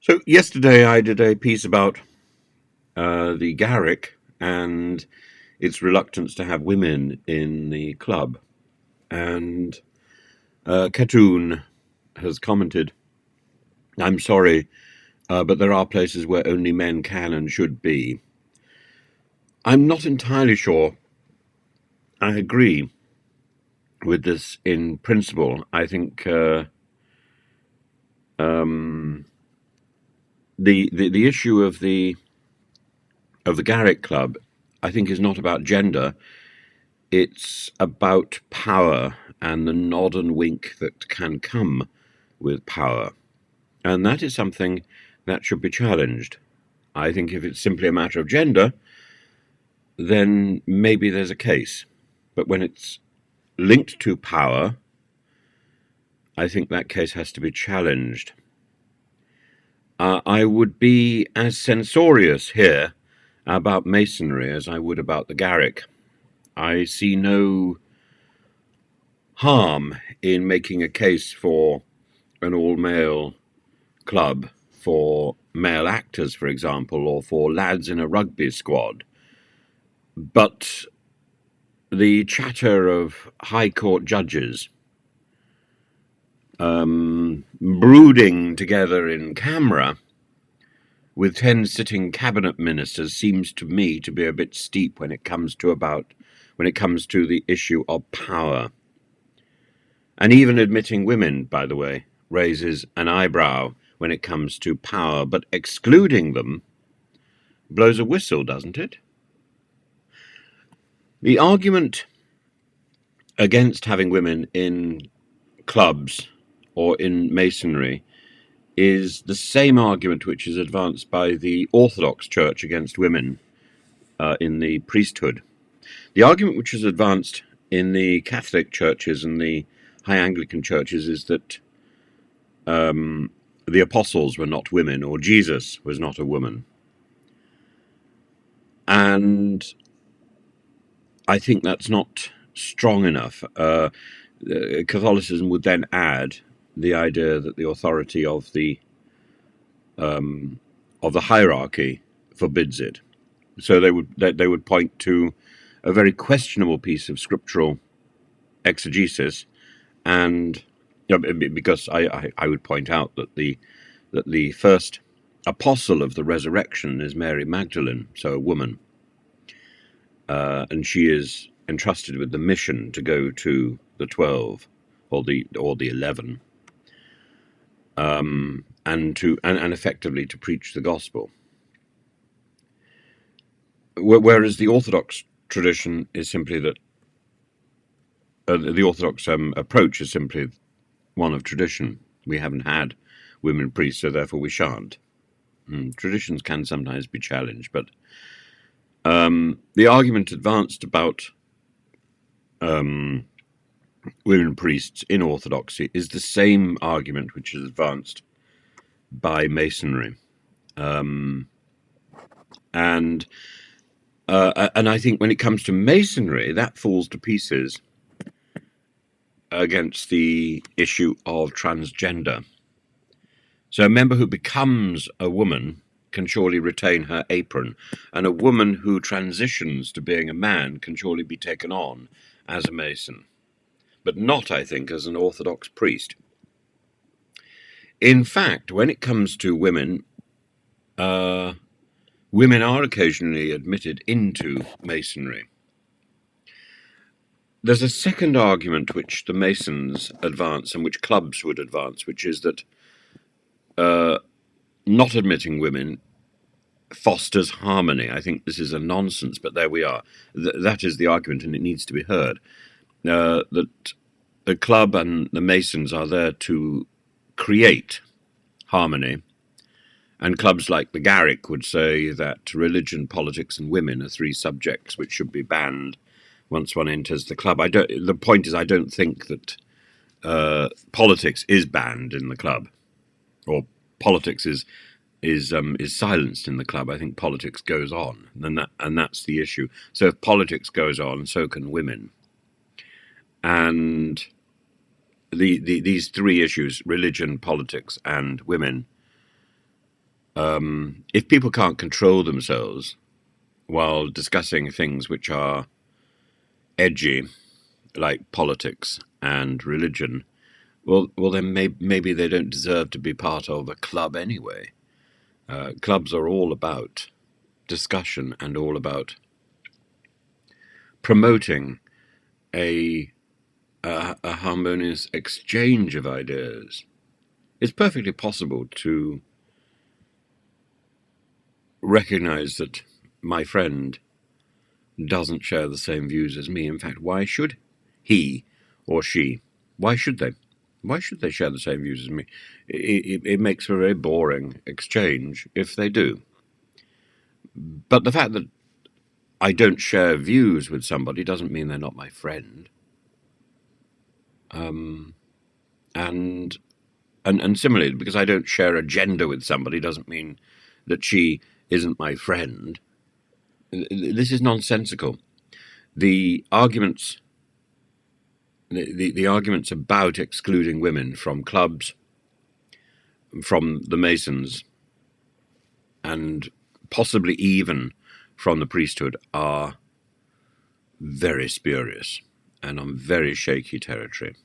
So yesterday I did a piece about the Garrick and its reluctance to have women in the club. And Katoon has commented, "I'm sorry, but there are places where only men can and should be." I'm not entirely sure I agree with this in principle. I think the issue of the Garrick Club, I think, is not about gender. It's about power and the nod and wink that can come with power. And that is something that should be challenged. I think if it's simply a matter of gender, then maybe there's a case. But when it's linked to power, I think that case has to be challenged. I would be as censorious here about Masonry as I would about the Garrick. I see no harm in making a case for an all-male club, for male actors, for example, or for lads in a rugby squad. But the chatter of High Court judges brooding together in camera with 10 sitting cabinet ministers seems to me to be a bit steep when it comes to the issue of power. And even admitting women, by the way, raises an eyebrow when it comes to power, but excluding them blows a whistle, doesn't it? The argument against having women in clubs or in Masonry is the same argument which is advanced by the Orthodox Church against women in the priesthood. The argument which is advanced in the Catholic churches and the High Anglican churches is that the apostles were not women, or Jesus was not a woman. And I think that's not strong enough. Catholicism would then add the idea that the authority of the hierarchy forbids it. So they would point to a very questionable piece of scriptural exegesis, and because I would point out that the first apostle of the resurrection is Mary Magdalene, so a woman, and she is entrusted with the mission to go to the 12 or the 11, and effectively to preach the gospel. Whereas the Orthodox tradition is simply that the Orthodox approach is simply one of tradition. We haven't had women priests, so therefore we shan't. Traditions can sometimes be challenged, but the argument advanced about women priests in Orthodoxy is the same argument which is advanced by Masonry, and I think when it comes to Masonry, that falls to pieces against the issue of transgender. So a member who becomes a woman can surely retain her apron, and a woman who transitions to being a man can surely be taken on as a Mason, but not, I think, as an Orthodox priest. In fact, when it comes to women, women are occasionally admitted into Masonry. There's a second argument which the Masons advance and which clubs would advance, which is that not admitting women fosters harmony. I think this is a nonsense, but there we are. That is the argument, and it needs to be heard. That the club and the Masons are there to create harmony, and clubs like the Garrick would say that religion, politics, and women are three subjects which should be banned once one enters the club. The point is, I don't think that politics is banned in the club, or politics is silenced in the club. I think politics goes on, and that's the issue. So if politics goes on, so can women. And these three issues, religion, politics, and women, If people can't control themselves while discussing things which are edgy, like politics and religion, well, then maybe they don't deserve to be part of a club anyway. Clubs are all about discussion and all about promoting a harmonious exchange of ideas. It's perfectly possible to recognize that my friend doesn't share the same views as me. In fact, why should he or she? Why should they? Why should they share the same views as me? It makes for a very boring exchange if they do. But the fact that I don't share views with somebody doesn't mean they're not my friend. And similarly, because I don't share a gender with somebody doesn't mean that she isn't my friend. This is nonsensical. The arguments about excluding women from clubs, from the Masons, and possibly even from the priesthood are very spurious and on very shaky territory.